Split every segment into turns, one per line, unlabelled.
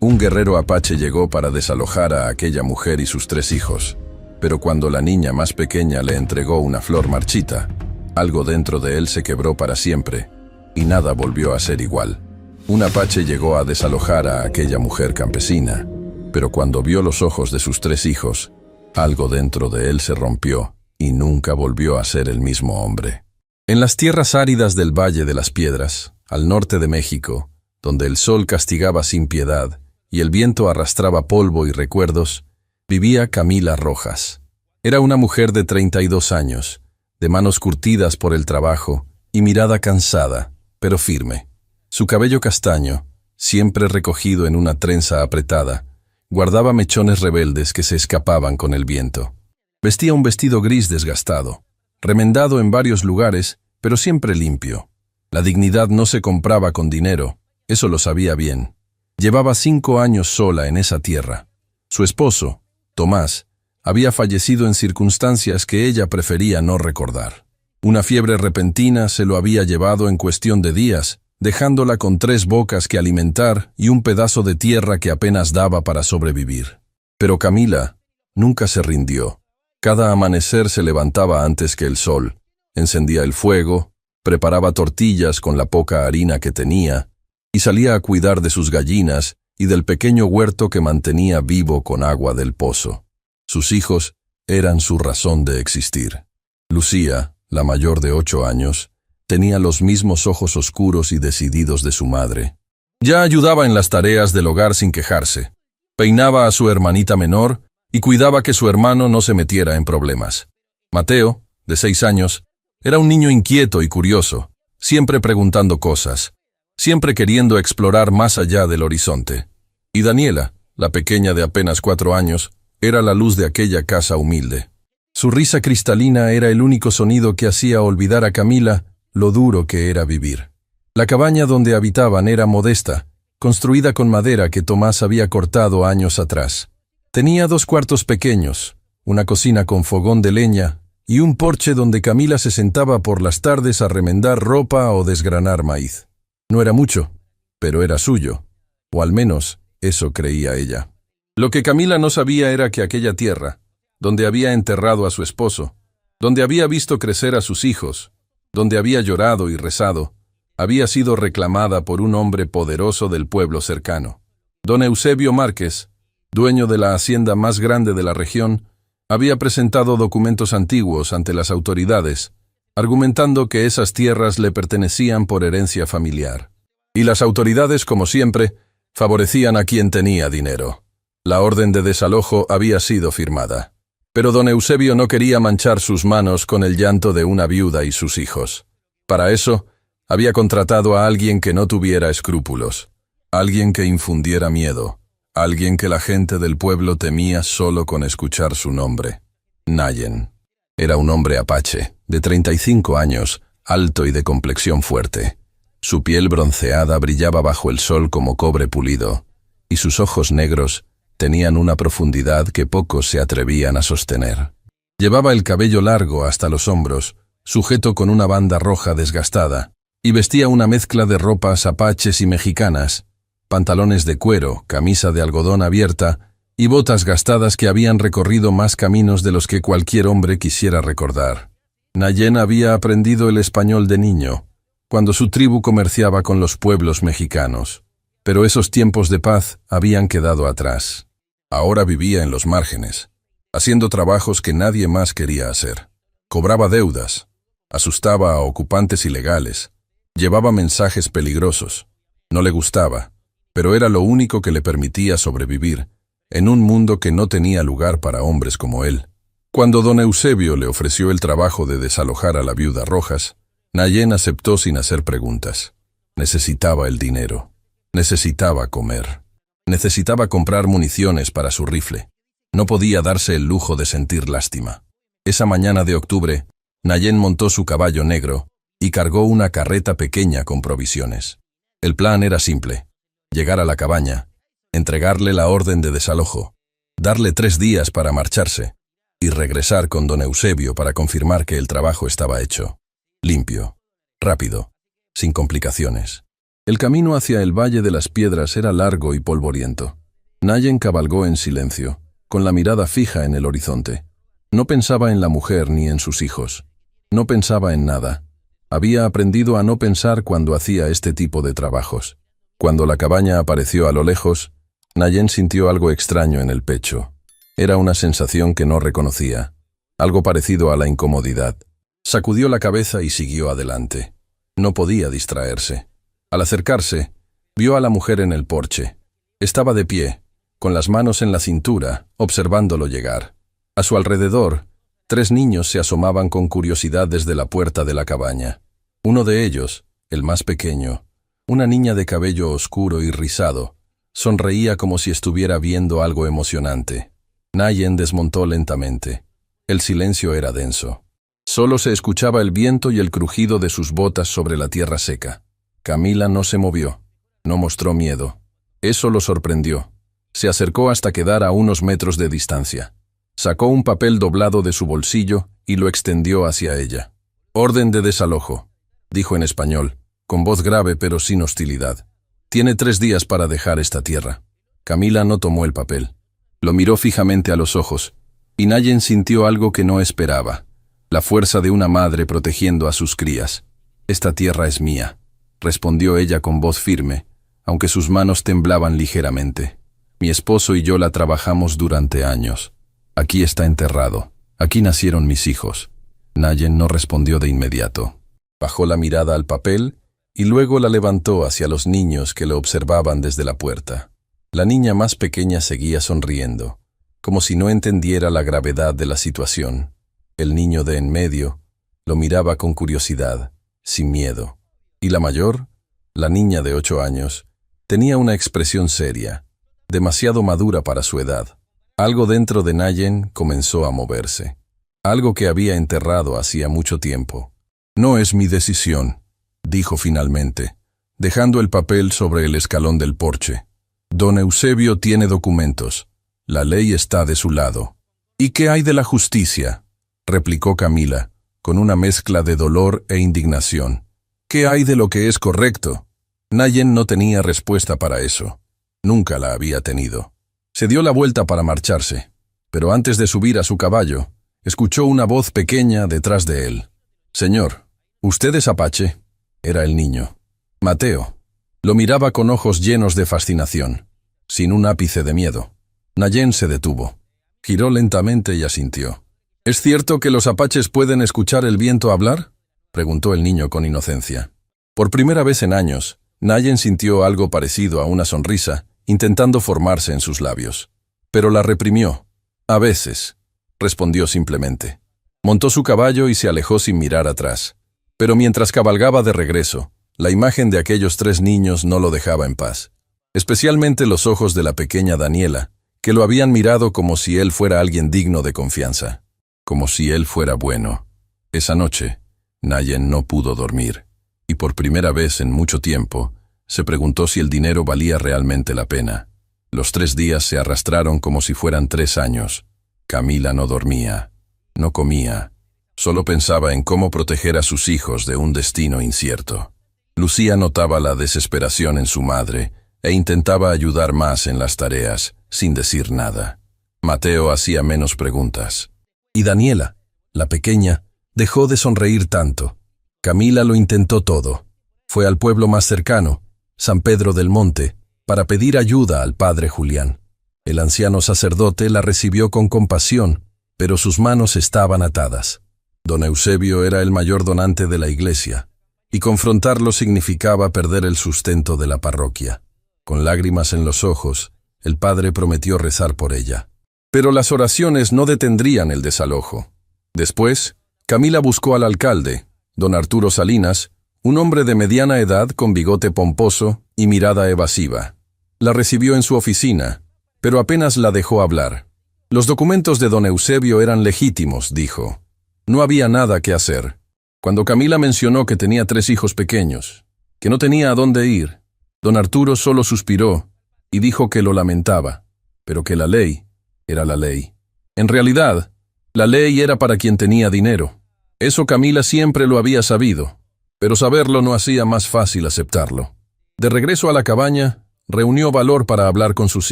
Un guerrero apache llegó para desalojar a aquella mujer y sus 3 hijos, pero cuando la niña más pequeña le entregó una flor marchita, algo dentro de él se quebró para siempre, y nada volvió a ser igual. Un apache llegó a desalojar a aquella mujer campesina, pero cuando vio los ojos de sus 3 hijos, algo dentro de él se rompió, y nunca volvió a ser el mismo hombre. En las tierras áridas del Valle de las Piedras, al norte de México, donde el sol castigaba sin piedad, y el viento arrastraba polvo y recuerdos, vivía Camila Rojas. Era una mujer de 32 años, de manos curtidas por el trabajo y mirada cansada, pero firme. Su cabello castaño, siempre recogido en una trenza apretada, guardaba mechones rebeldes que se escapaban con el viento. Vestía un vestido gris desgastado, remendado en varios lugares, pero siempre limpio. La dignidad no se compraba con dinero, eso lo sabía bien. Llevaba 5 años sola en esa tierra. Su esposo, Tomás, había fallecido en circunstancias que ella prefería no recordar. Una fiebre repentina se lo había llevado en cuestión de días, dejándola con 3 bocas que alimentar y un pedazo de tierra que apenas daba para sobrevivir. Pero Camila nunca se rindió. Cada amanecer se levantaba antes que el sol, encendía el fuego, preparaba tortillas con la poca harina que tenía, y salía a cuidar de sus gallinas y del pequeño huerto que mantenía vivo con agua del pozo. Sus hijos eran su razón de existir. Lucía, la mayor de 8 años, tenía los mismos ojos oscuros y decididos de su madre. Ya ayudaba en las tareas del hogar sin quejarse. Peinaba a su hermanita menor y cuidaba que su hermano no se metiera en problemas. Mateo, de 6 años, era un niño inquieto y curioso, siempre preguntando cosas, siempre queriendo explorar más allá del horizonte. Y Daniela, la pequeña de apenas 4 años, era la luz de aquella casa humilde. Su risa cristalina era el único sonido que hacía olvidar a Camila lo duro que era vivir. La cabaña donde habitaban era modesta, construida con madera que Tomás había cortado años atrás. Tenía 2 cuartos pequeños, una cocina con fogón de leña y un porche donde Camila se sentaba por las tardes a remendar ropa o desgranar maíz. No era mucho, pero era suyo, o al menos eso creía ella. Lo que Camila no sabía era que aquella tierra, donde había enterrado a su esposo, donde había visto crecer a sus hijos, donde había llorado y rezado, había sido reclamada por un hombre poderoso del pueblo cercano. Don Eusebio Márquez, dueño de la hacienda más grande de la región, había presentado documentos antiguos ante las autoridades, argumentando que esas tierras le pertenecían por herencia familiar. Y las autoridades, como siempre, favorecían a quien tenía dinero. La orden de desalojo había sido firmada. Pero don Eusebio no quería manchar sus manos con el llanto de una viuda y sus hijos. Para eso, había contratado a alguien que no tuviera escrúpulos, alguien que infundiera miedo, alguien que la gente del pueblo temía solo con escuchar su nombre. Nayen. Era un hombre apache, de 35 años, alto y de complexión fuerte. Su piel bronceada brillaba bajo el sol como cobre pulido, y sus ojos negros tenían una profundidad que pocos se atrevían a sostener. Llevaba el cabello largo hasta los hombros, sujeto con una banda roja desgastada, y vestía una mezcla de ropas apaches y mexicanas, pantalones de cuero, camisa de algodón abierta y botas gastadas que habían recorrido más caminos de los que cualquier hombre quisiera recordar. Nayen había aprendido el español de niño, cuando su tribu comerciaba con los pueblos mexicanos. Pero esos tiempos de paz habían quedado atrás. Ahora vivía en los márgenes, haciendo trabajos que nadie más quería hacer. Cobraba deudas, asustaba a ocupantes ilegales, llevaba mensajes peligrosos. No le gustaba, pero era lo único que le permitía sobrevivir, en un mundo que no tenía lugar para hombres como él. Cuando don Eusebio le ofreció el trabajo de desalojar a la viuda Rojas, Nayen aceptó sin hacer preguntas. Necesitaba el dinero. Necesitaba comer. Necesitaba comprar municiones para su rifle. No podía darse el lujo de sentir lástima. Esa mañana de octubre, Nayen montó su caballo negro y cargó una carreta pequeña con provisiones. El plan era simple: llegar a la cabaña, entregarle la orden de desalojo, darle 3 días para marcharse y regresar con don Eusebio para confirmar que el trabajo estaba hecho. Limpio, rápido, sin complicaciones. El camino hacia el Valle de las Piedras era largo y polvoriento. Nayen cabalgó en silencio, con la mirada fija en el horizonte. No pensaba en la mujer ni en sus hijos. No pensaba en nada. Había aprendido a no pensar cuando hacía este tipo de trabajos. Cuando la cabaña apareció a lo lejos, Nayen sintió algo extraño en el pecho. Era una sensación que no reconocía, algo parecido a la incomodidad. Sacudió la cabeza y siguió adelante. No podía distraerse. Al acercarse, vio a la mujer en el porche. Estaba de pie, con las manos en la cintura, observándolo llegar. A su alrededor, 3 niños se asomaban con curiosidad desde la puerta de la cabaña. Uno de ellos, el más pequeño, una niña de cabello oscuro y rizado, sonreía como si estuviera viendo algo emocionante. Nayen desmontó lentamente. El silencio era denso. Solo se escuchaba el viento y el crujido de sus botas sobre la tierra seca. Camila no se movió. No mostró miedo. Eso lo sorprendió. Se acercó hasta quedar a unos metros de distancia. Sacó un papel doblado de su bolsillo y lo extendió hacia ella. «Orden de desalojo», dijo en español, con voz grave pero sin hostilidad. «Tiene 3 días para dejar esta tierra». Camila no tomó el papel. Lo miró fijamente a los ojos, y Nayen sintió algo que no esperaba. La fuerza de una madre protegiendo a sus crías. «Esta tierra es mía», respondió ella con voz firme, aunque sus manos temblaban ligeramente. «Mi esposo y yo la trabajamos durante años. Aquí está enterrado. Aquí nacieron mis hijos». Nayen no respondió de inmediato. Bajó la mirada al papel y luego la levantó hacia los niños que lo observaban desde la puerta. La niña más pequeña seguía sonriendo, como si no entendiera la gravedad de la situación. El niño de en medio lo miraba con curiosidad, sin miedo. Y la mayor, la niña de 8 años, tenía una expresión seria, demasiado madura para su edad. Algo dentro de Nayen comenzó a moverse. Algo que había enterrado hacía mucho tiempo. «No es mi decisión», dijo finalmente, dejando el papel sobre el escalón del porche. «Don Eusebio tiene documentos. La ley está de su lado». «¿Y qué hay de la justicia?», replicó Camila, con una mezcla de dolor e indignación. «¿Qué hay de lo que es correcto?». Nayen no tenía respuesta para eso. Nunca la había tenido. Se dio la vuelta para marcharse, pero antes de subir a su caballo, escuchó una voz pequeña detrás de él. «Señor, ¿usted es apache?». Era el niño. Mateo. Lo miraba con ojos llenos de fascinación, sin un ápice de miedo. Nayen se detuvo. Giró lentamente y asintió. «¿Es cierto que los apaches pueden escuchar el viento hablar?», preguntó el niño con inocencia. Por primera vez en años, Nayen sintió algo parecido a una sonrisa, intentando formarse en sus labios. Pero la reprimió. «A veces», respondió simplemente. Montó su caballo y se alejó sin mirar atrás. Pero mientras cabalgaba de regreso, la imagen de aquellos 3 niños no lo dejaba en paz. Especialmente los ojos de la pequeña Daniela, que lo habían mirado como si él fuera alguien digno de confianza. Como si él fuera bueno. Esa noche, Nayen no pudo dormir, y por primera vez en mucho tiempo, se preguntó si el dinero valía realmente la pena. Los 3 días se arrastraron como si fueran 3 años. Camila no dormía, no comía, solo pensaba en cómo proteger a sus hijos de un destino incierto. Lucía notaba la desesperación en su madre e intentaba ayudar más en las tareas, sin decir nada. Mateo hacía menos preguntas. Y Daniela, la pequeña, dejó de sonreír tanto. Camila lo intentó todo. Fue al pueblo más cercano, San Pedro del Monte, para pedir ayuda al padre Julián. El anciano sacerdote la recibió con compasión, pero sus manos estaban atadas. Don Eusebio era el mayor donante de la iglesia, y confrontarlo significaba perder el sustento de la parroquia. Con lágrimas en los ojos, el padre prometió rezar por ella. Pero las oraciones no detendrían el desalojo. Después, Camila buscó al alcalde, don Arturo Salinas, un hombre de mediana edad con bigote pomposo y mirada evasiva. La recibió en su oficina, pero apenas la dejó hablar. Los documentos de don Eusebio eran legítimos, dijo. No había nada que hacer. Cuando Camila mencionó que tenía 3 hijos pequeños, que no tenía a dónde ir, don Arturo solo suspiró y dijo que lo lamentaba, pero que la ley era la ley. En realidad, la ley era para quien tenía dinero. Eso Camila siempre lo había sabido, pero saberlo no hacía más fácil aceptarlo. De regreso a la cabaña, reunió valor para hablar con sus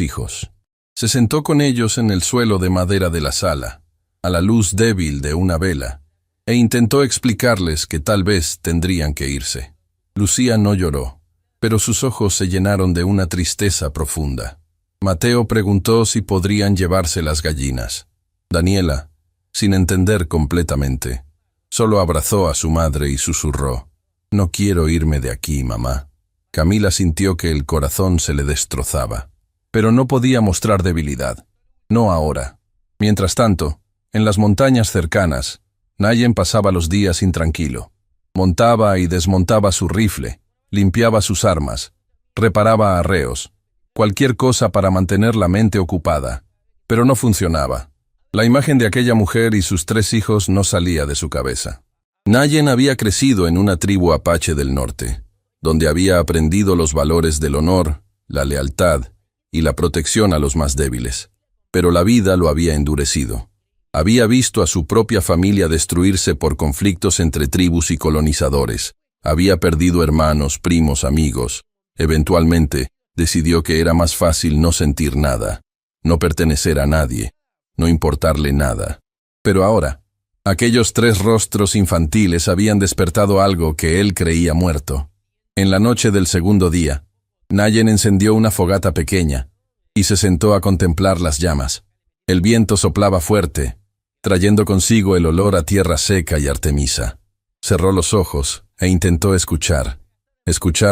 hijos. Se sentó con ellos en el suelo de madera de la sala, a la luz débil de una vela, e intentó explicarles que tal vez tendrían que irse. Lucía no lloró, pero sus ojos se llenaron de una tristeza profunda. Mateo preguntó si podrían llevarse las gallinas. Daniela, sin entender completamente, solo abrazó a su madre y susurró: «No quiero irme de aquí, mamá». Camila sintió que el corazón se le destrozaba, pero no podía mostrar debilidad. No ahora. Mientras tanto, en las montañas cercanas, Nayen pasaba los días intranquilo. Montaba y desmontaba su rifle, limpiaba sus armas, reparaba arreos, cualquier cosa para mantener la mente ocupada, pero no funcionaba. La imagen de aquella mujer y sus 3 hijos no salía de su cabeza. Nayen había crecido en una tribu apache del norte, donde había aprendido los valores del honor, la lealtad y la protección a los más débiles. Pero la vida lo había endurecido. Había visto a su propia familia destruirse por conflictos entre tribus y colonizadores. Había perdido hermanos, primos, amigos. Eventualmente, decidió que era más fácil no sentir nada, no pertenecer a nadie, no importarle nada. Pero ahora, aquellos 3 rostros infantiles habían despertado algo que él creía muerto. En la noche del segundo día, Nayen encendió una fogata pequeña y se sentó a contemplar las llamas. El viento soplaba fuerte, trayendo consigo el olor a tierra seca y artemisa. Cerró los ojos e intentó escuchar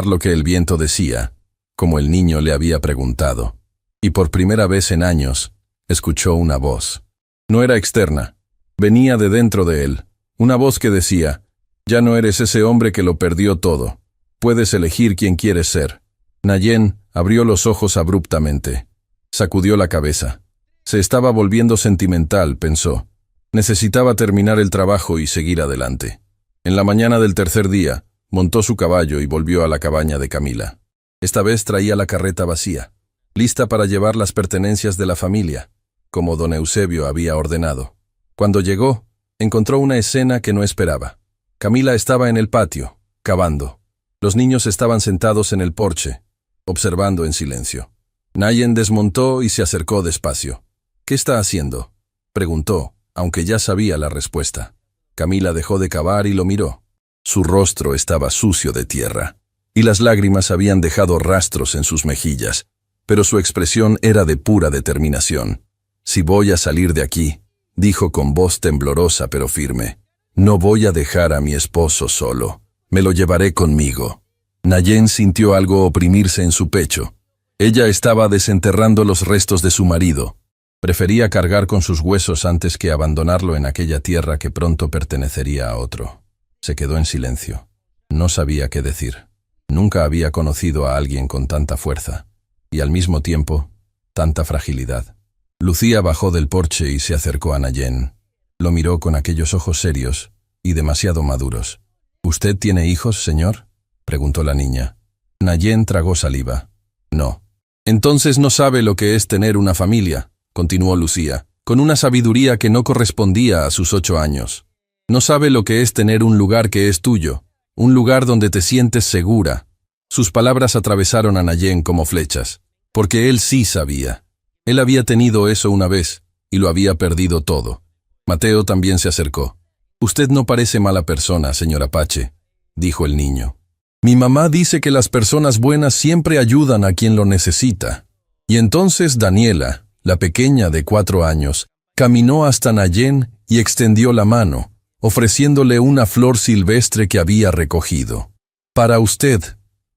lo que el viento decía, como el niño le había preguntado. Y por primera vez en años, escuchó una voz. No era externa, venía de dentro de él, una voz que decía: «Ya no eres ese hombre que lo perdió todo. Puedes elegir quién quieres ser». Nayen abrió los ojos abruptamente. Sacudió la cabeza. Se estaba volviendo sentimental, pensó. Necesitaba terminar el trabajo y seguir adelante. En la mañana del tercer día, montó su caballo y volvió a la cabaña de Camila. Esta vez traía la carreta vacía, lista para llevar las pertenencias de la familia, como don Eusebio había ordenado. Cuando llegó, encontró una escena que no esperaba. Camila estaba en el patio, cavando. Los niños estaban sentados en el porche, observando en silencio. Nayen desmontó y se acercó despacio. «¿Qué está haciendo?», preguntó, aunque ya sabía la respuesta. Camila dejó de cavar y lo miró. Su rostro estaba sucio de tierra, y las lágrimas habían dejado rastros en sus mejillas, pero su expresión era de pura determinación. «Si voy a salir de aquí», dijo con voz temblorosa pero firme, «no voy a dejar a mi esposo solo. Me lo llevaré conmigo». Nayen sintió algo oprimirse en su pecho. Ella estaba desenterrando los restos de su marido. Prefería cargar con sus huesos antes que abandonarlo en aquella tierra que pronto pertenecería a otro. Se quedó en silencio. No sabía qué decir. Nunca había conocido a alguien con tanta fuerza, y al mismo tiempo, tanta fragilidad. Lucía bajó del porche y se acercó a Nayen. Lo miró con aquellos ojos serios y demasiado maduros. «¿Usted tiene hijos, señor?», preguntó la niña. Nayen tragó saliva. «No». «Entonces no sabe lo que es tener una familia», continuó Lucía, con una sabiduría que no correspondía a sus 8 años. «No sabe lo que es tener un lugar que es tuyo, un lugar donde te sientes segura». Sus palabras atravesaron a Nayen como flechas, porque él sí sabía. Él había tenido eso una vez, y lo había perdido todo. Mateo también se acercó. «Usted no parece mala persona, señor Apache», dijo el niño. «Mi mamá dice que las personas buenas siempre ayudan a quien lo necesita». Y entonces Daniela, la pequeña de 4 años, caminó hasta Nayen y extendió la mano, ofreciéndole una flor silvestre que había recogido. «Para usted»,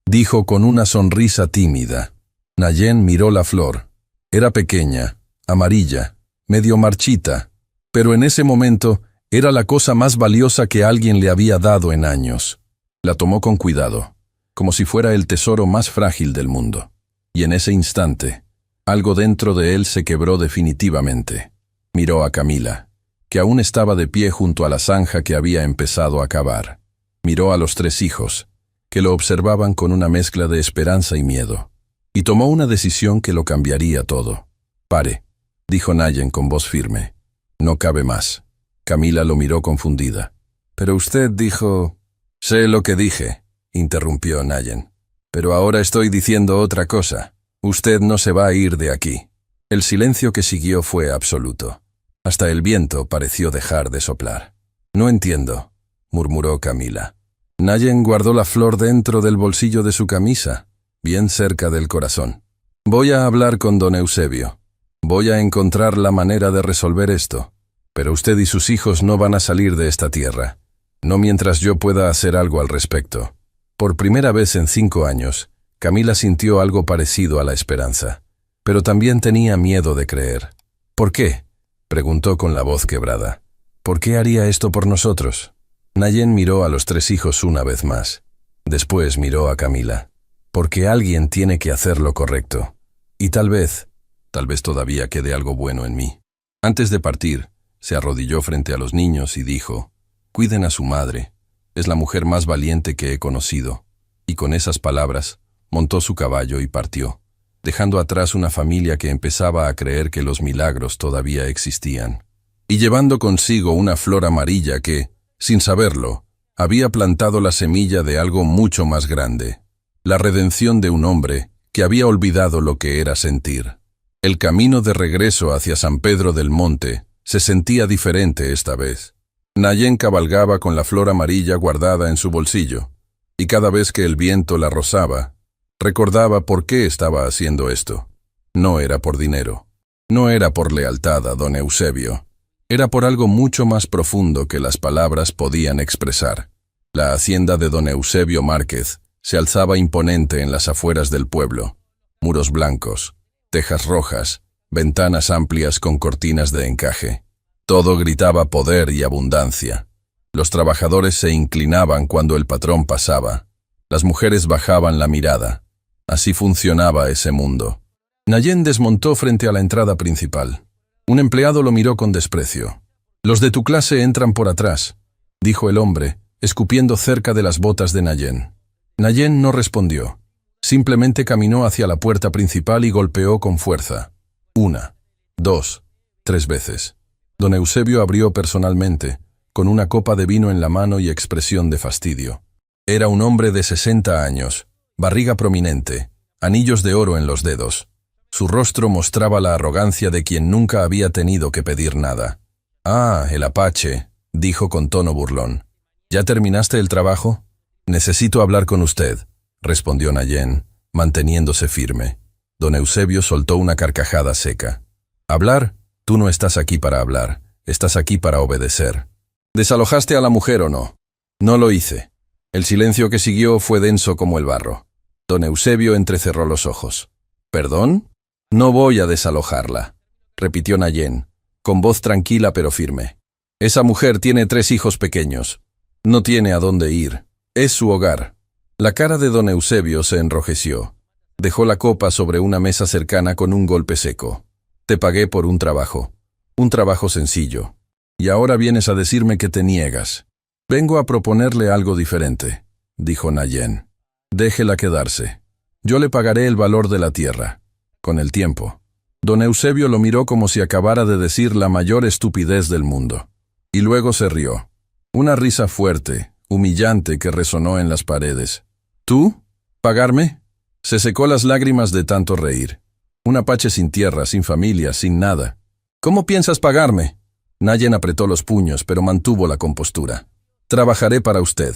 dijo con una sonrisa tímida. Nayen miró la flor. Era pequeña, amarilla, medio marchita, pero en ese momento era la cosa más valiosa que alguien le había dado en años. La tomó con cuidado, como si fuera el tesoro más frágil del mundo. Y en ese instante, algo dentro de él se quebró definitivamente. Miró a Camila, que aún estaba de pie junto a la zanja que había empezado a cavar. Miró a los 3 hijos, que lo observaban con una mezcla de esperanza y miedo. Y tomó una decisión que lo cambiaría todo. «Pare», dijo Nayen con voz firme. «No cabe más». Camila lo miró confundida. «Pero usted dijo...» «Sé lo que dije», interrumpió Nayen. Pero ahora estoy diciendo otra cosa. Usted no se va a ir de aquí. El silencio que siguió fue absoluto. Hasta el viento pareció dejar de soplar. No entiendo, murmuró Camila. Nayen guardó la flor dentro del bolsillo de su camisa, bien cerca del corazón. Voy a hablar con don Eusebio. Voy a encontrar la manera de resolver esto. Pero usted y sus hijos no van a salir de esta tierra. No mientras yo pueda hacer algo al respecto. Por primera vez en 5 años, Camila sintió algo parecido a la esperanza. Pero también tenía miedo de creer. ¿Por qué?, preguntó con la voz quebrada. ¿Por qué haría esto por nosotros? Nayen miró a los 3 hijos una vez más. Después miró a Camila. Porque alguien tiene que hacer lo correcto. Y tal vez todavía quede algo bueno en mí. Antes de partir, se arrodilló frente a los niños y dijo: «Cuiden a su madre. Es la mujer más valiente que he conocido». Y con esas palabras, montó su caballo y partió, dejando atrás una familia que empezaba a creer que los milagros todavía existían. Y llevando consigo una flor amarilla que, sin saberlo, había plantado la semilla de algo mucho más grande. La redención de un hombre que había olvidado lo que era sentir. El camino de regreso hacia San Pedro del Monte se sentía diferente esta vez. Nayen cabalgaba con la flor amarilla guardada en su bolsillo, y cada vez que el viento la rozaba, recordaba por qué estaba haciendo esto. No era por dinero. No era por lealtad a don Eusebio. Era por algo mucho más profundo que las palabras podían expresar. La hacienda de don Eusebio Márquez se alzaba imponente en las afueras del pueblo. Muros blancos, tejas rojas, ventanas amplias con cortinas de encaje. Todo gritaba poder y abundancia. Los trabajadores se inclinaban cuando el patrón pasaba. Las mujeres bajaban la mirada. Así funcionaba ese mundo. Nayen desmontó frente a la entrada principal. Un empleado lo miró con desprecio. «Los de tu clase entran por atrás», dijo el hombre, escupiendo cerca de las botas de Nayen. Nayen no respondió. Simplemente caminó hacia la puerta principal y golpeó con fuerza. 1, 2, 3 veces. Don Eusebio abrió personalmente, con una copa de vino en la mano y expresión de fastidio. Era un hombre de 60 años, barriga prominente, anillos de oro en los dedos. Su rostro mostraba la arrogancia de quien nunca había tenido que pedir nada. «Ah, el apache», dijo con tono burlón. «¿Ya terminaste el trabajo?» «Necesito hablar con usted», respondió Nayen, manteniéndose firme. Don Eusebio soltó una carcajada seca. «¿Hablar? Tú no estás aquí para hablar, estás aquí para obedecer. ¿Desalojaste a la mujer o no?» «No lo hice». El silencio que siguió fue denso como el barro. Don Eusebio entrecerró los ojos. «¿Perdón?» «No voy a desalojarla», repitió Nayen, con voz tranquila pero firme. «Esa mujer tiene 3 hijos pequeños. No tiene a dónde ir. Es su hogar». La cara de don Eusebio se enrojeció. Dejó la copa sobre una mesa cercana con un golpe seco. «Te pagué por un trabajo sencillo. Y ahora vienes a decirme que te niegas». «Vengo a proponerle algo diferente», dijo Nayen. «Déjela quedarse. Yo le pagaré el valor de la tierra. Con el tiempo». Don Eusebio lo miró como si acabara de decir la mayor estupidez del mundo. Y luego se rió. Una risa fuerte, humillante que resonó en las paredes. «¿Tú? ¿Pagarme?» Se secó las lágrimas de tanto reír. Un apache sin tierra, sin familia, sin nada. «¿Cómo piensas pagarme?» Nayen apretó los puños, pero mantuvo la compostura. «Trabajaré para usted.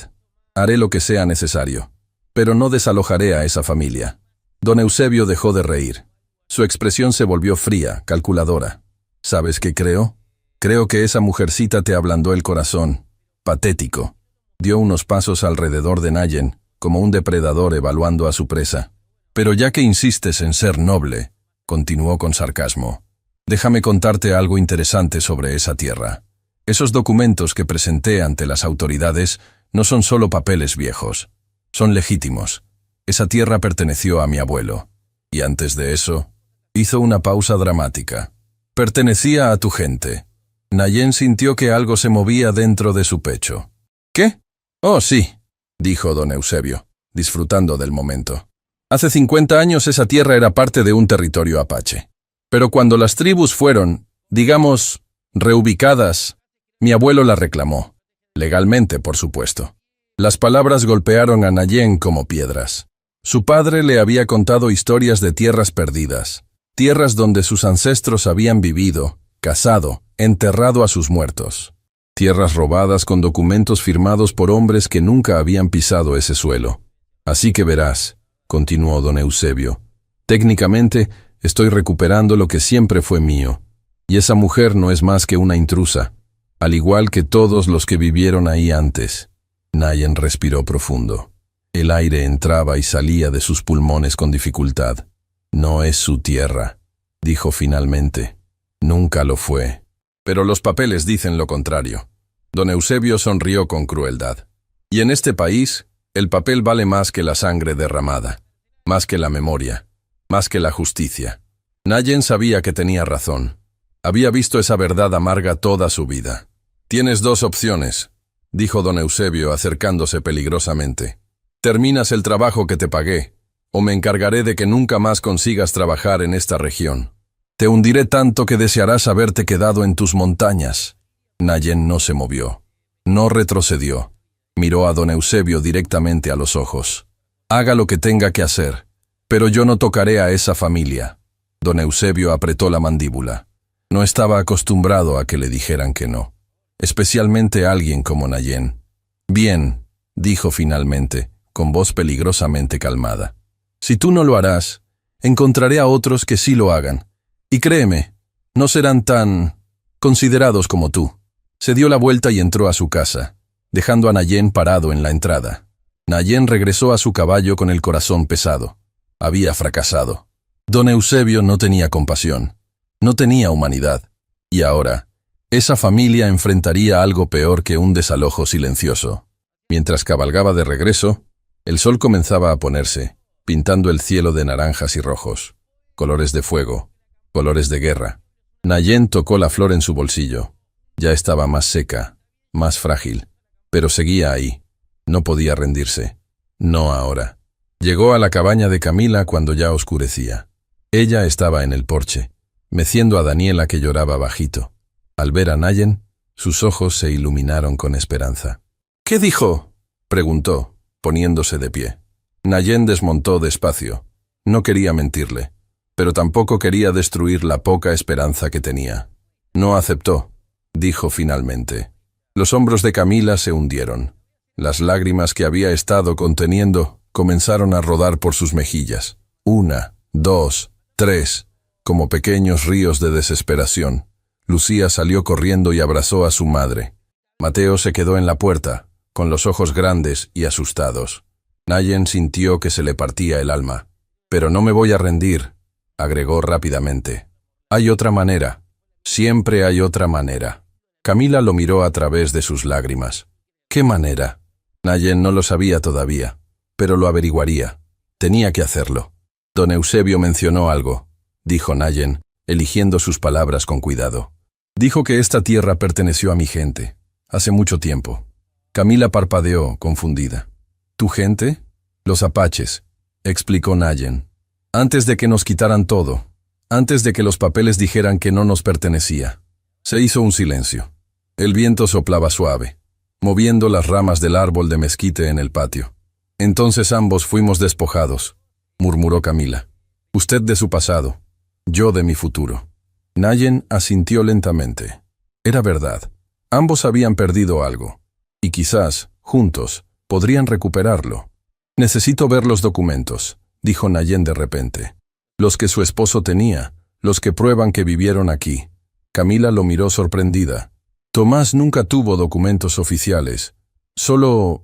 Haré lo que sea necesario. Pero no desalojaré a esa familia». Don Eusebio dejó de reír. Su expresión se volvió fría, calculadora. «¿Sabes qué creo? Creo que esa mujercita te ablandó el corazón. Patético». Dio unos pasos alrededor de Nayen, como un depredador evaluando a su presa. «Pero ya que insistes en ser noble», continuó con sarcasmo, «déjame contarte algo interesante sobre esa tierra. Esos documentos que presenté ante las autoridades no son solo papeles viejos. Son legítimos. Esa tierra perteneció a mi abuelo. Y antes de eso...» Hizo una pausa dramática. «Pertenecía a tu gente». Nayen sintió que algo se movía dentro de su pecho. «¿Qué? Oh, sí», dijo don Eusebio, disfrutando del momento. «Hace 50 años esa tierra era parte de un territorio apache. Pero cuando las tribus fueron, digamos, reubicadas, mi abuelo la reclamó. Legalmente, por supuesto». Las palabras golpearon a Nayen como piedras. Su padre le había contado historias de tierras perdidas, tierras donde sus ancestros habían vivido, cazado, enterrado a sus muertos. Tierras robadas con documentos firmados por hombres que nunca habían pisado ese suelo. Así que verás, continuó don Eusebio, técnicamente estoy recuperando lo que siempre fue mío, y esa mujer no es más que una intrusa, al igual que todos los que vivieron ahí antes. Nayen respiró profundo. El aire entraba y salía de sus pulmones con dificultad. No es su tierra, dijo finalmente. Nunca lo fue. Pero los papeles dicen lo contrario. Don Eusebio sonrió con crueldad. Y en este país, el papel vale más que la sangre derramada, más que la memoria, más que la justicia. Nayen sabía que tenía razón. Había visto esa verdad amarga toda su vida. Tienes dos opciones, dijo don Eusebio acercándose peligrosamente. Terminas el trabajo que te pagué, o me encargaré de que nunca más consigas trabajar en esta región. Te hundiré tanto que desearás haberte quedado en tus montañas. Nayen no se movió. No retrocedió. Miró a don Eusebio directamente a los ojos. Haga lo que tenga que hacer, pero yo no tocaré a esa familia. Don Eusebio apretó la mandíbula. No estaba acostumbrado a que le dijeran que no, especialmente a alguien como Nayen. Bien, dijo finalmente, con voz peligrosamente calmada. Si tú no lo harás, encontraré a otros que sí lo hagan. Y créeme, no serán tan considerados como tú. Se dio la vuelta y entró a su casa, dejando a Nayen parado en la entrada. Nayen regresó a su caballo con el corazón pesado. Había fracasado. Don Eusebio no tenía compasión, no tenía humanidad. Y ahora, esa familia enfrentaría algo peor que un desalojo silencioso. Mientras cabalgaba de regreso, el sol comenzaba a ponerse, pintando el cielo de naranjas y rojos, colores de fuego, colores de guerra. Nayen tocó la flor en su bolsillo. Ya estaba más seca, más frágil, pero seguía ahí. No podía rendirse. No ahora. Llegó a la cabaña de Camila cuando ya oscurecía. Ella estaba en el porche, meciendo a Daniela que lloraba bajito. Al ver a Nayen, sus ojos se iluminaron con esperanza. ¿Qué dijo?, preguntó, poniéndose de pie. Nayen desmontó despacio. No quería mentirle, pero tampoco quería destruir la poca esperanza que tenía. No aceptó, dijo finalmente. Los hombros de Camila se hundieron. Las lágrimas que había estado conteniendo comenzaron a rodar por sus mejillas. 1, 2, 3, como pequeños ríos de desesperación. Lucía salió corriendo y abrazó a su madre. Mateo se quedó en la puerta, con los ojos grandes y asustados. Nayen sintió que se le partía el alma. Pero no me voy a rendir, agregó rápidamente. Hay otra manera. Siempre hay otra manera. Camila lo miró a través de sus lágrimas. ¿Qué manera? Nayen no lo sabía todavía, pero lo averiguaría. Tenía que hacerlo. Don Eusebio mencionó algo, dijo Nayen, eligiendo sus palabras con cuidado. Dijo que esta tierra perteneció a mi gente, hace mucho tiempo. Camila parpadeó, confundida. ¿Tu gente? Los apaches, explicó Nayen. Antes de que nos quitaran todo, antes de que los papeles dijeran que no nos pertenecía. Se hizo un silencio. El viento soplaba suave, moviendo las ramas del árbol de mezquite en el patio. Entonces ambos fuimos despojados, murmuró Camila. Usted de su pasado, yo de mi futuro. Nayen asintió lentamente. Era verdad. Ambos habían perdido algo. Y quizás, juntos, podrían recuperarlo. Necesito ver los documentos, dijo Nayen de repente. Los que su esposo tenía, los que prueban que vivieron aquí. Camila lo miró sorprendida. Tomás nunca tuvo documentos oficiales. Solo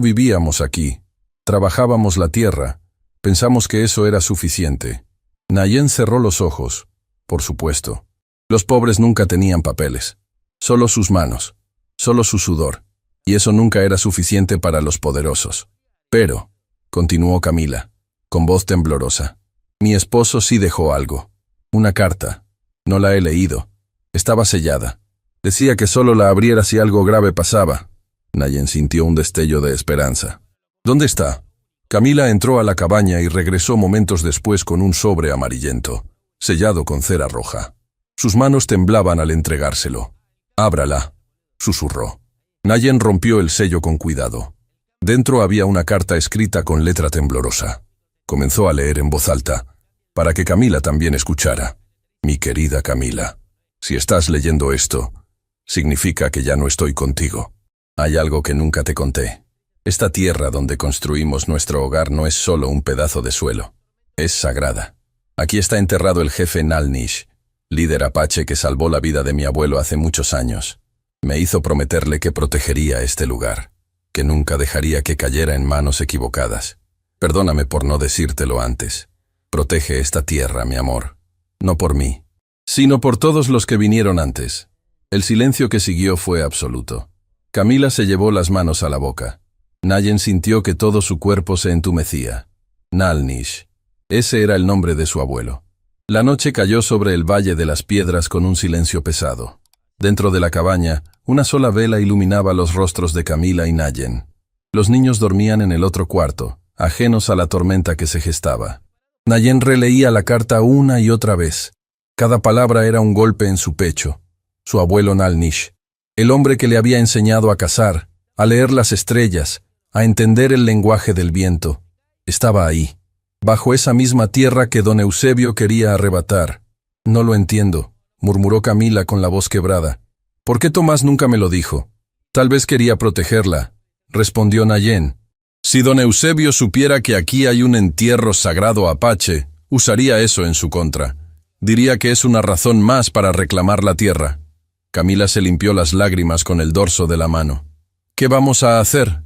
vivíamos aquí. Trabajábamos la tierra. Pensamos que eso era suficiente. Nayen cerró los ojos. Por supuesto. Los pobres nunca tenían papeles. Solo sus manos. Solo su sudor. Y eso nunca era suficiente para los poderosos. Pero, continuó Camila, con voz temblorosa, mi esposo sí dejó algo. Una carta. No la he leído. Estaba sellada. Decía que solo la abriera si algo grave pasaba. Nayen sintió un destello de esperanza. ¿Dónde está? Camila entró a la cabaña y regresó momentos después con un sobre amarillento, sellado con cera roja. Sus manos temblaban al entregárselo. Ábrala, susurró. Nayen rompió el sello con cuidado. Dentro había una carta escrita con letra temblorosa. Comenzó a leer en voz alta, para que Camila también escuchara. Mi querida Camila, si estás leyendo esto, significa que ya no estoy contigo. Hay algo que nunca te conté. Esta tierra donde construimos nuestro hogar no es solo un pedazo de suelo. Es sagrada. Aquí está enterrado el jefe Nalnish, líder apache que salvó la vida de mi abuelo hace muchos años. Me hizo prometerle que protegería este lugar, que nunca dejaría que cayera en manos equivocadas. Perdóname por no decírtelo antes. Protege esta tierra, mi amor. No por mí, sino por todos los que vinieron antes. El silencio que siguió fue absoluto. Camila se llevó las manos a la boca. Nayen sintió que todo su cuerpo se entumecía. Nalnish. Ese era el nombre de su abuelo. La noche cayó sobre el Valle de las Piedras con un silencio pesado. Dentro de la cabaña, una sola vela iluminaba los rostros de Camila y Nayen. Los niños dormían en el otro cuarto, ajenos a la tormenta que se gestaba. Nayen releía la carta una y otra vez. Cada palabra era un golpe en su pecho. Su abuelo Nalnish, el hombre que le había enseñado a cazar, a leer las estrellas, a entender el lenguaje del viento, estaba ahí, bajo esa misma tierra que don Eusebio quería arrebatar. No lo entiendo, murmuró Camila con la voz quebrada. ¿Por qué Tomás nunca me lo dijo? Tal vez quería protegerla, respondió Nayen. Si don Eusebio supiera que aquí hay un entierro sagrado apache, usaría eso en su contra. Diría que es una razón más para reclamar la tierra. Camila se limpió las lágrimas con el dorso de la mano. ¿Qué vamos a hacer?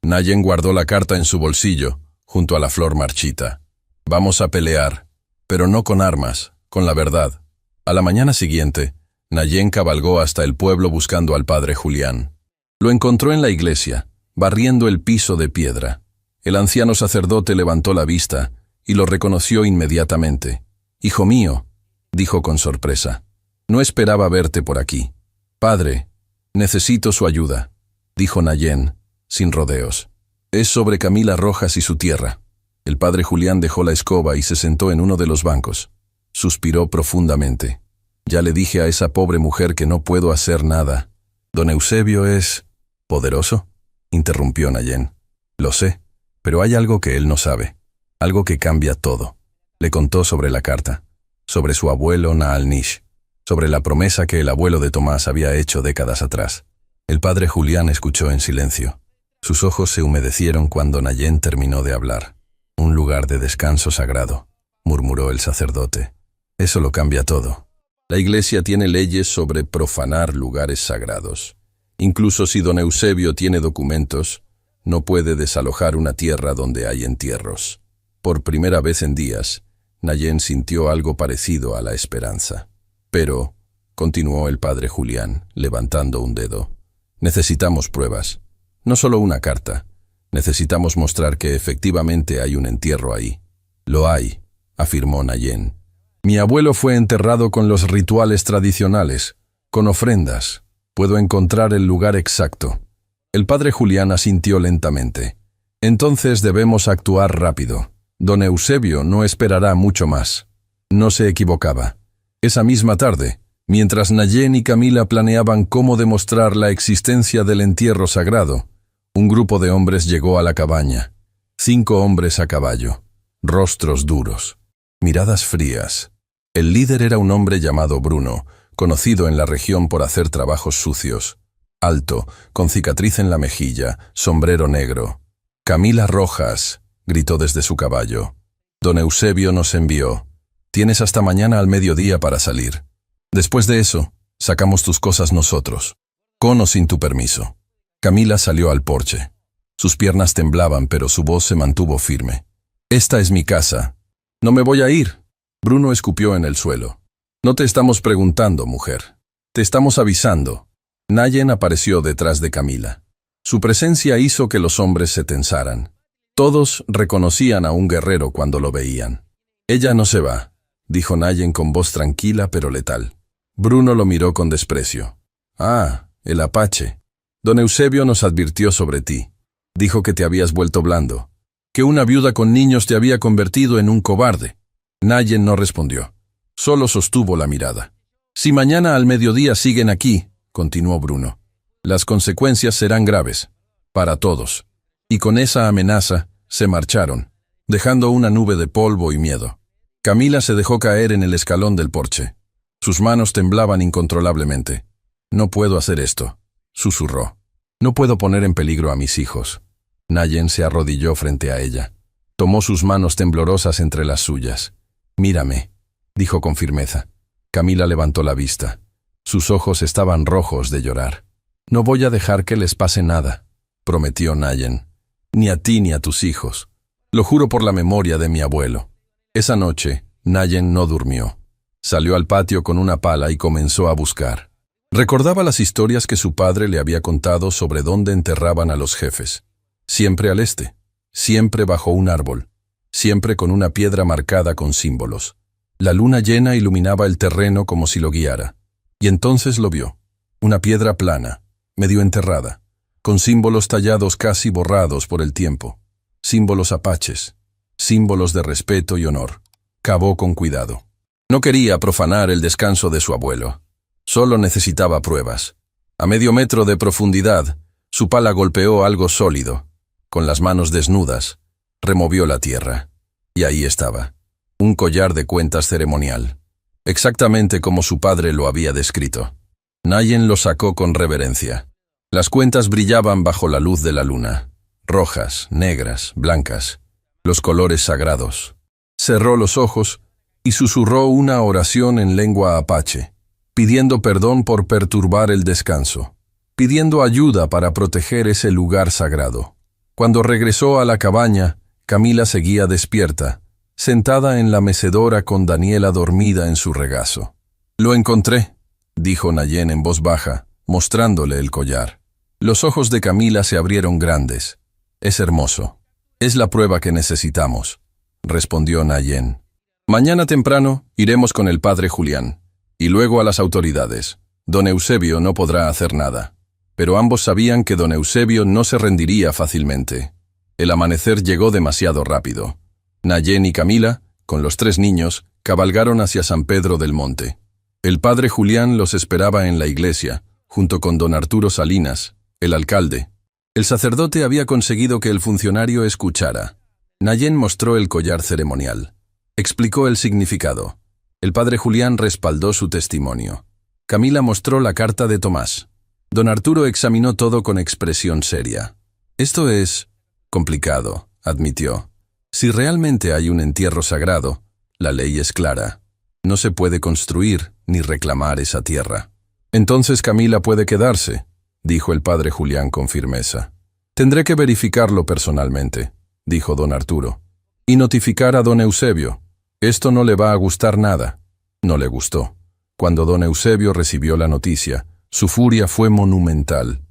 Nayen guardó la carta en su bolsillo, junto a la flor marchita. Vamos a pelear, pero no con armas, con la verdad. A la mañana siguiente, Nayen cabalgó hasta el pueblo buscando al padre Julián. Lo encontró en la iglesia, barriendo el piso de piedra. El anciano sacerdote levantó la vista y lo reconoció inmediatamente. «Hijo mío», dijo con sorpresa, «no esperaba verte por aquí». «Padre, necesito su ayuda», dijo Nayen, sin rodeos. «Es sobre Camila Rojas y su tierra». El padre Julián dejó la escoba y se sentó en uno de los bancos. Suspiró profundamente. «Ya le dije a esa pobre mujer que no puedo hacer nada». «¿Don Eusebio es poderoso?», interrumpió Nayen. «Lo sé, pero hay algo que él no sabe, algo que cambia todo». Le contó sobre la carta, sobre su abuelo Nalnish, sobre la promesa que el abuelo de Tomás había hecho décadas atrás. El padre Julián escuchó en silencio. Sus ojos se humedecieron cuando Nayen terminó de hablar. «Un lugar de descanso sagrado», murmuró el sacerdote. «Eso lo cambia todo. La iglesia tiene leyes sobre profanar lugares sagrados. Incluso si don Eusebio tiene documentos, no puede desalojar una tierra donde hay entierros». Por primera vez en días, Nayen sintió algo parecido a la esperanza. «Pero», continuó el padre Julián, levantando un dedo, «necesitamos pruebas. No solo una carta. Necesitamos mostrar que efectivamente hay un entierro ahí». «Lo hay», afirmó Nayen. «Mi abuelo fue enterrado con los rituales tradicionales, con ofrendas. Puedo encontrar el lugar exacto». El padre Julián asintió lentamente. «Entonces debemos actuar rápido. Don Eusebio no esperará mucho más». No se equivocaba. Esa misma tarde, mientras Nayen y Camila planeaban cómo demostrar la existencia del entierro sagrado, un grupo de hombres llegó a la cabaña. 5 hombres a caballo, rostros duros, miradas frías. El líder era un hombre llamado Bruno, conocido en la región por hacer trabajos sucios. Alto, con cicatriz en la mejilla, sombrero negro. «Camila Rojas», gritó desde su caballo. «Don Eusebio nos envió. Tienes hasta mañana al mediodía para salir. Después de eso, sacamos tus cosas nosotros, con o sin tu permiso». Camila salió al porche. Sus piernas temblaban, pero su voz se mantuvo firme. «Esta es mi casa. No me voy a ir». Bruno escupió en el suelo. «No te estamos preguntando, mujer. Te estamos avisando». Nayen apareció detrás de Camila. Su presencia hizo que los hombres se tensaran. Todos reconocían a un guerrero cuando lo veían. «Ella no se va», dijo Nayen con voz tranquila pero letal. Bruno lo miró con desprecio. «Ah, el apache. Don Eusebio nos advirtió sobre ti. Dijo que te habías vuelto blando, que una viuda con niños te había convertido en un cobarde». Nayen no respondió. Solo sostuvo la mirada. «Si mañana al mediodía siguen aquí», continuó Bruno, «las consecuencias serán graves. Para todos. Y con esa amenaza, se marcharon, dejando una nube de polvo y miedo. Camila se dejó caer en el escalón del porche. Sus manos temblaban incontrolablemente. «No puedo hacer esto», susurró. «No puedo poner en peligro a mis hijos». Nayen se arrodilló frente a ella. Tomó sus manos temblorosas entre las suyas. «Mírame», dijo con firmeza. Camila levantó la vista. Sus ojos estaban rojos de llorar. «No voy a dejar que les pase nada», prometió Nayen. «Ni a ti ni a tus hijos. Lo juro por la memoria de mi abuelo». Esa noche, Nayen no durmió. Salió al patio con una pala y comenzó a buscar. Recordaba las historias que su padre le había contado sobre dónde enterraban a los jefes. Siempre al este, siempre bajo un árbol, siempre con una piedra marcada con símbolos. La luna llena iluminaba el terreno como si lo guiara. Y entonces lo vio. Una piedra plana, medio enterrada, con símbolos tallados casi borrados por el tiempo. Símbolos apaches, símbolos de respeto y honor. Cavó con cuidado. No quería profanar el descanso de su abuelo. Solo necesitaba pruebas. A medio metro de profundidad, su pala golpeó algo sólido. Con las manos desnudas, removió la tierra. Y ahí estaba. Un collar de cuentas ceremonial. Exactamente como su padre lo había descrito. Nayen lo sacó con reverencia. Las cuentas brillaban bajo la luz de la luna. Rojas, negras, blancas. Los colores sagrados. Cerró los ojos y susurró una oración en lengua apache, pidiendo perdón por perturbar el descanso, pidiendo ayuda para proteger ese lugar sagrado. Cuando regresó a la cabaña, Camila seguía despierta, sentada en la mecedora con Daniela dormida en su regazo. «Lo encontré», dijo Nayen en voz baja, mostrándole el collar. Los ojos de Camila se abrieron grandes. «Es hermoso. Es la prueba que necesitamos», respondió Nayen. «Mañana temprano iremos con el padre Julián, y luego a las autoridades. Don Eusebio no podrá hacer nada». Pero ambos sabían que don Eusebio no se rendiría fácilmente. El amanecer llegó demasiado rápido. Nayen y Camila, con los 3 niños, cabalgaron hacia San Pedro del Monte. El padre Julián los esperaba en la iglesia, junto con don Arturo Salinas, el alcalde. El sacerdote había conseguido que el funcionario escuchara. Nayen mostró el collar ceremonial. Explicó el significado. El padre Julián respaldó su testimonio. Camila mostró la carta de Tomás. Don Arturo examinó todo con expresión seria. «Esto es complicado», admitió. «Si realmente hay un entierro sagrado, la ley es clara. No se puede construir ni reclamar esa tierra». «Entonces Camila puede quedarse», dijo el padre Julián con firmeza. «Tendré que verificarlo personalmente», dijo don Arturo. «Y notificar a don Eusebio. Esto no le va a gustar nada». No le gustó. Cuando don Eusebio recibió la noticia, su furia fue monumental.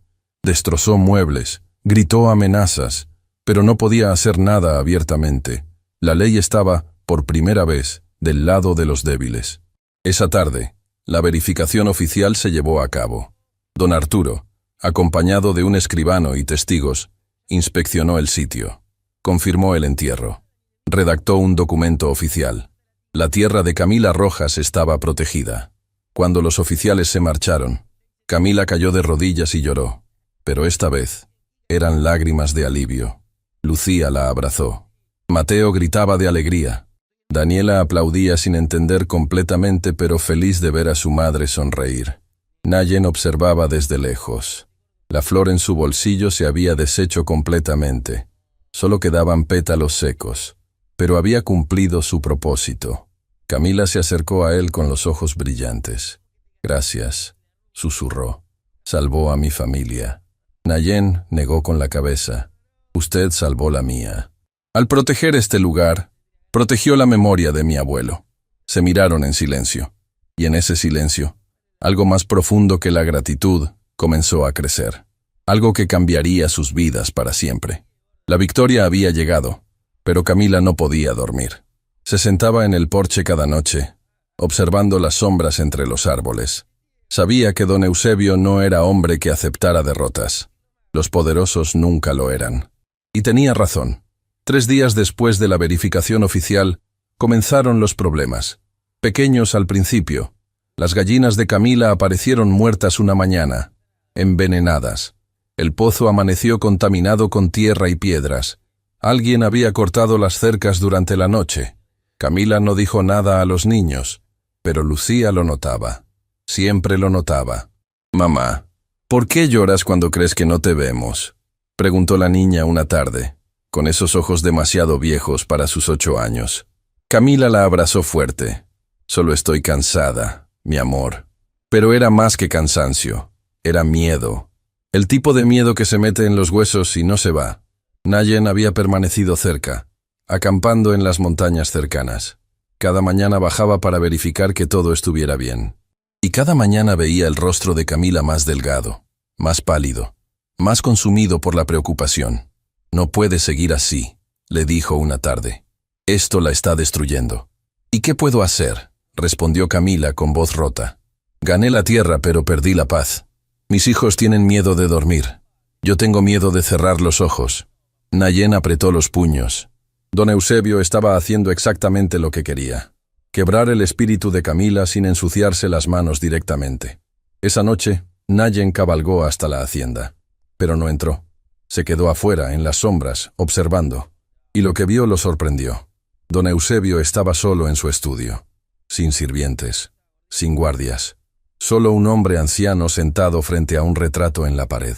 Destrozó muebles, gritó amenazas, pero no podía hacer nada abiertamente. La ley estaba, por primera vez, del lado de los débiles. Esa tarde, la verificación oficial se llevó a cabo. Don Arturo, acompañado de un escribano y testigos, inspeccionó el sitio. Confirmó el entierro. Redactó un documento oficial. La tierra de Camila Rojas estaba protegida. Cuando los oficiales se marcharon, Camila cayó de rodillas y lloró, pero esta vez eran lágrimas de alivio. Lucía la abrazó. Mateo gritaba de alegría. Daniela aplaudía sin entender completamente, pero feliz de ver a su madre sonreír. Nayen observaba desde lejos. La flor en su bolsillo se había deshecho completamente. Solo quedaban pétalos secos, pero había cumplido su propósito. Camila se acercó a él con los ojos brillantes. «Gracias», susurró. «Salvó a mi familia». Nayen negó con la cabeza. «Usted salvó la mía. Al proteger este lugar, protegió la memoria de mi abuelo». Se miraron en silencio. Y en ese silencio, algo más profundo que la gratitud comenzó a crecer. Algo que cambiaría sus vidas para siempre. La victoria había llegado, pero Camila no podía dormir. Se sentaba en el porche cada noche, observando las sombras entre los árboles. Sabía que don Eusebio no era hombre que aceptara derrotas. Los poderosos nunca lo eran. Y tenía razón. 3 días después de la verificación oficial, comenzaron los problemas. Pequeños al principio. Las gallinas de Camila aparecieron muertas una mañana, envenenadas. El pozo amaneció contaminado con tierra y piedras. Alguien había cortado las cercas durante la noche. Camila no dijo nada a los niños, pero Lucía lo notaba. Siempre lo notaba. «Mamá, ¿por qué lloras cuando crees que no te vemos?», preguntó la niña una tarde, con esos ojos demasiado viejos para sus 8 años. Camila la abrazó fuerte. «Solo estoy cansada, mi amor». Pero era más que cansancio, era miedo. El tipo de miedo que se mete en los huesos y no se va. Nayen había permanecido cerca, acampando en las montañas cercanas. Cada mañana bajaba para verificar que todo estuviera bien. Y cada mañana veía el rostro de Camila más delgado, más pálido, más consumido por la preocupación. «No puede seguir así», le dijo una tarde. «Esto la está destruyendo». «¿Y qué puedo hacer?», respondió Camila con voz rota. «Gané la tierra, pero perdí la paz. Mis hijos tienen miedo de dormir. Yo tengo miedo de cerrar los ojos». Nayen apretó los puños. Don Eusebio estaba haciendo exactamente lo que quería: quebrar el espíritu de Camila sin ensuciarse las manos directamente. Esa noche, Nayen cabalgó hasta la hacienda. Pero no entró. Se quedó afuera, en las sombras, observando. Y lo que vio lo sorprendió. Don Eusebio estaba solo en su estudio. Sin sirvientes. Sin guardias. Solo un hombre anciano sentado frente a un retrato en la pared.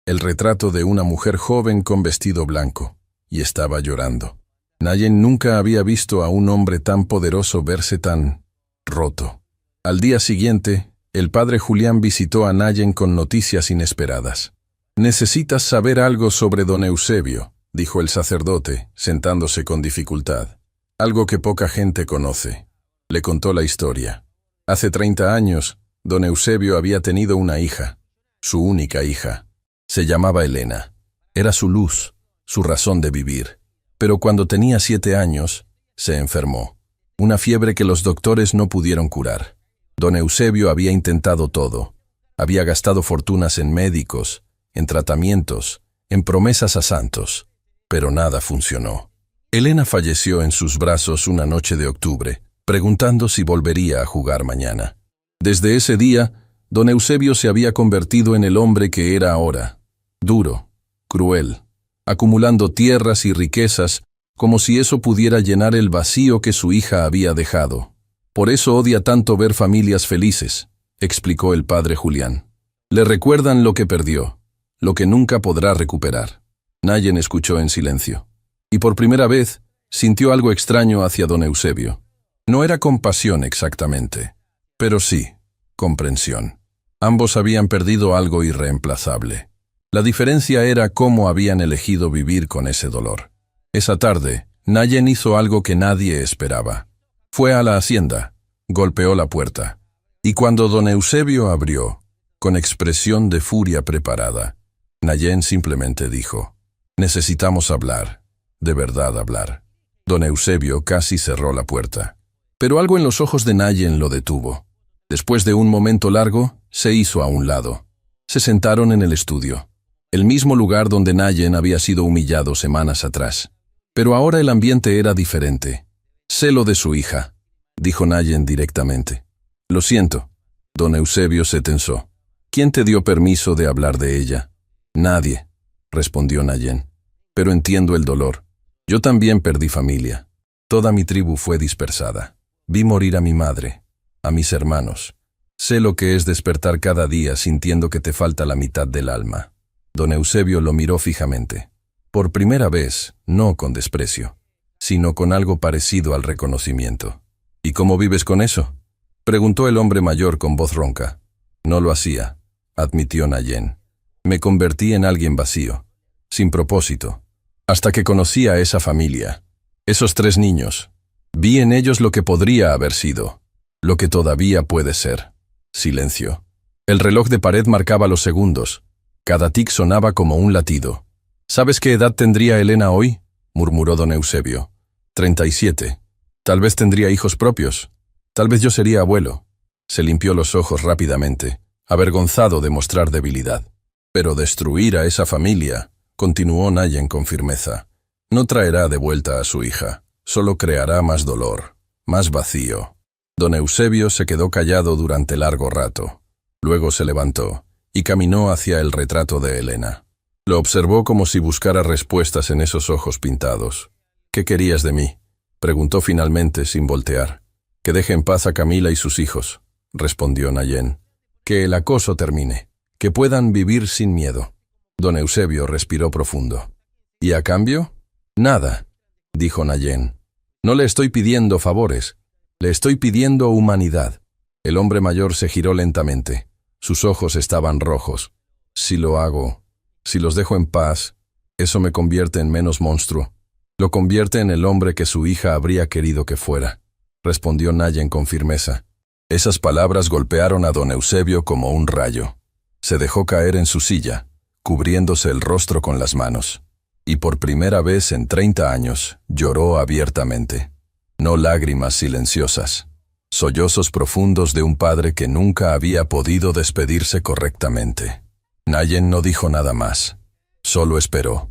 El retrato de una mujer joven con vestido blanco. Y estaba llorando. Nayen nunca había visto a un hombre tan poderoso verse tan roto. Al día siguiente, el padre Julián visitó a Nayen con noticias inesperadas. «Necesitas saber algo sobre don Eusebio», dijo el sacerdote, sentándose con dificultad. «Algo que poca gente conoce». Le contó la historia. Hace 30 años, don Eusebio había tenido una hija, su única hija. Se llamaba Elena. Era su luz, su razón de vivir. Pero cuando tenía 7 años, se enfermó. Una fiebre que los doctores no pudieron curar. Don Eusebio había intentado todo. Había gastado fortunas en médicos, en tratamientos, en promesas a santos. Pero nada funcionó. Elena falleció en sus brazos una noche de octubre, preguntando si volvería a jugar mañana. Desde ese día, don Eusebio se había convertido en el hombre que era ahora. Duro, cruel, acumulando tierras y riquezas, como si eso pudiera llenar el vacío que su hija había dejado. «Por eso odia tanto ver familias felices», explicó el padre Julián. «Le recuerdan lo que perdió, lo que nunca podrá recuperar». Nayen escuchó en silencio. Y por primera vez, sintió algo extraño hacia don Eusebio. No era compasión exactamente, pero sí, comprensión. Ambos habían perdido algo irreemplazable. La diferencia era cómo habían elegido vivir con ese dolor. Esa tarde, Nayen hizo algo que nadie esperaba. Fue a la hacienda, golpeó la puerta, y cuando don Eusebio abrió, con expresión de furia preparada, Nayen simplemente dijo: «Necesitamos hablar, de verdad hablar». Don Eusebio casi cerró la puerta, pero algo en los ojos de Nayen lo detuvo. Después de un momento largo, se hizo a un lado. Se sentaron en el estudio. El mismo lugar donde Nayen había sido humillado semanas atrás. Pero ahora el ambiente era diferente. «Sé lo de su hija», dijo Nayen directamente. «Lo siento». Don Eusebio se tensó. «¿Quién te dio permiso de hablar de ella?» «Nadie», respondió Nayen. «Pero entiendo el dolor. Yo también perdí familia. Toda mi tribu fue dispersada. Vi morir a mi madre, a mis hermanos. Sé lo que es despertar cada día sintiendo que te falta la mitad del alma». Don Eusebio lo miró fijamente. Por primera vez, no con desprecio, sino con algo parecido al reconocimiento. «¿Y cómo vives con eso?», preguntó el hombre mayor con voz ronca. «No lo hacía», admitió Nayen. «Me convertí en alguien vacío, sin propósito, hasta que conocí a esa familia, esos 3 niños. Vi en ellos lo que podría haber sido, lo que todavía puede ser». Silencio. El reloj de pared marcaba los segundos. Cada tic sonaba como un latido. «¿Sabes qué edad tendría Elena hoy?», murmuró don Eusebio. 37. Tal vez tendría hijos propios. Tal vez yo sería abuelo. Se limpió los ojos rápidamente, avergonzado de mostrar debilidad. «Pero destruir a esa familia», continuó Nayen con firmeza, «no traerá de vuelta a su hija. Solo creará más dolor, más vacío». Don Eusebio se quedó callado durante largo rato. Luego se levantó y caminó hacia el retrato de Elena. Lo observó como si buscara respuestas en esos ojos pintados. «¿Qué querías de mí?», preguntó finalmente sin voltear. «Que deje en paz a Camila y sus hijos», respondió Nayen. «Que el acoso termine, que puedan vivir sin miedo». Don Eusebio respiró profundo. «¿Y a cambio?». «Nada», dijo Nayen. «No le estoy pidiendo favores, le estoy pidiendo humanidad». El hombre mayor se giró lentamente. Sus ojos estaban rojos. «Si lo hago, si los dejo en paz, eso me convierte en menos monstruo. Lo convierte en el hombre que su hija habría querido que fuera», respondió Nayen con firmeza. Esas palabras golpearon a don Eusebio como un rayo. Se dejó caer en su silla, cubriéndose el rostro con las manos. Y por primera vez en 30 años lloró abiertamente. No lágrimas silenciosas, sollozos profundos de un padre que nunca había podido despedirse correctamente. Nayen no dijo nada más, solo esperó.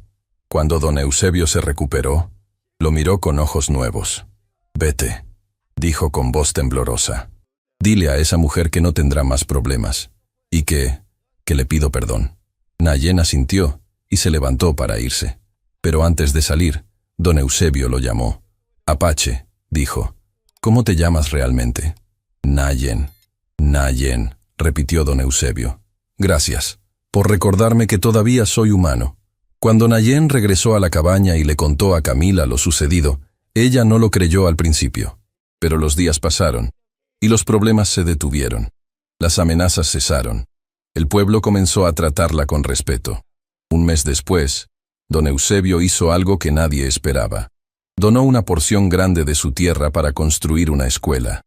Cuando don Eusebio se recuperó, lo miró con ojos nuevos. «Vete», dijo con voz temblorosa. «Dile a esa mujer que no tendrá más problemas, y que le pido perdón». Nayen asintió y se levantó para irse. Pero antes de salir, don Eusebio lo llamó. «Apache», dijo. «¿Cómo te llamas realmente?» «Nayen». «Nayen», repitió don Eusebio. «Gracias, por recordarme que todavía soy humano». Cuando Nayen regresó a la cabaña y le contó a Camila lo sucedido, ella no lo creyó al principio. Pero los días pasaron, y los problemas se detuvieron. Las amenazas cesaron. El pueblo comenzó a tratarla con respeto. Un mes después, don Eusebio hizo algo que nadie esperaba. Donó una porción grande de su tierra para construir una escuela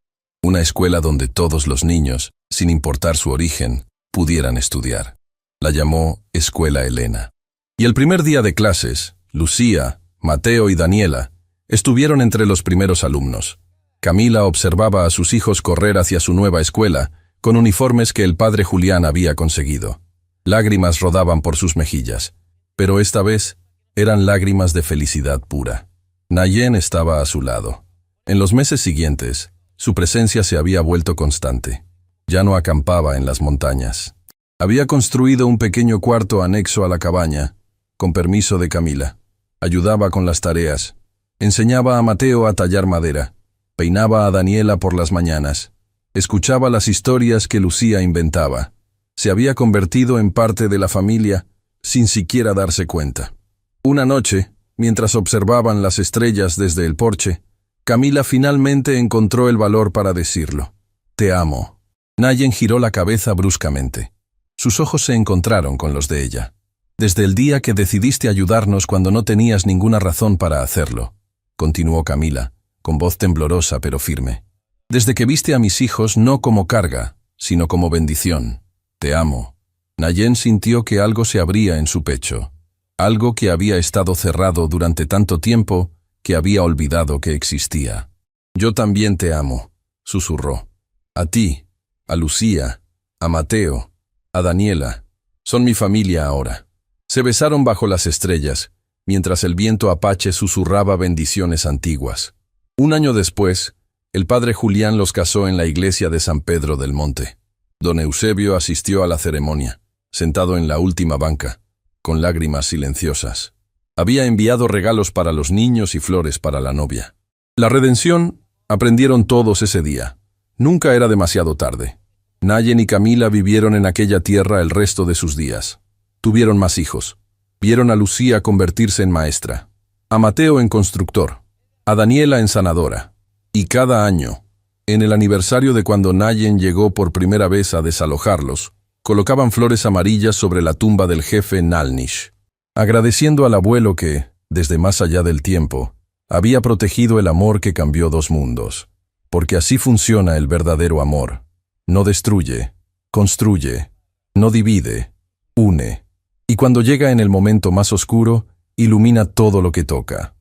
donde todos los niños, sin importar su origen, pudieran estudiar. La llamó Escuela Elena. Y el primer día de clases, Lucía, Mateo y Daniela estuvieron entre los primeros alumnos. Camila observaba a sus hijos correr hacia su nueva escuela, con uniformes que el padre Julián había conseguido. Lágrimas rodaban por sus mejillas, pero esta vez eran lágrimas de felicidad pura. Nayen estaba a su lado. En los meses siguientes, su presencia se había vuelto constante. Ya no acampaba en las montañas. Había construido un pequeño cuarto anexo a la cabaña, con permiso de Camila. Ayudaba con las tareas. Enseñaba a Mateo a tallar madera. Peinaba a Daniela por las mañanas. Escuchaba las historias que Lucía inventaba. Se había convertido en parte de la familia sin siquiera darse cuenta. Una noche, mientras observaban las estrellas desde el porche, Camila finalmente encontró el valor para decirlo. «Te amo». Nayen giró la cabeza bruscamente. Sus ojos se encontraron con los de ella. «Desde el día que decidiste ayudarnos cuando no tenías ninguna razón para hacerlo», continuó Camila, con voz temblorosa pero firme. «Desde que viste a mis hijos no como carga, sino como bendición. Te amo». Nayen sintió que algo se abría en su pecho, algo que había estado cerrado durante tanto tiempo que había olvidado que existía. «Yo también te amo», susurró. «A ti, a Lucía, a Mateo, a Daniela. Son mi familia ahora». Se besaron bajo las estrellas, mientras el viento apache susurraba bendiciones antiguas. Un año después, el padre Julián los casó en la iglesia de San Pedro del Monte. Don Eusebio asistió a la ceremonia, sentado en la última banca, con lágrimas silenciosas. Había enviado regalos para los niños y flores para la novia. La redención aprendieron todos ese día. Nunca era demasiado tarde. Nayen y Camila vivieron en aquella tierra el resto de sus días. Tuvieron más hijos. Vieron a Lucía convertirse en maestra, a Mateo en constructor, a Daniela en sanadora. Y cada año, en el aniversario de cuando Nayen llegó por primera vez a desalojarlos, colocaban flores amarillas sobre la tumba del jefe Nalnish, agradeciendo al abuelo que, desde más allá del tiempo, había protegido el amor que cambió dos mundos. Porque así funciona el verdadero amor. No destruye, construye, no divide, une. Y cuando llega en el momento más oscuro, ilumina todo lo que toca.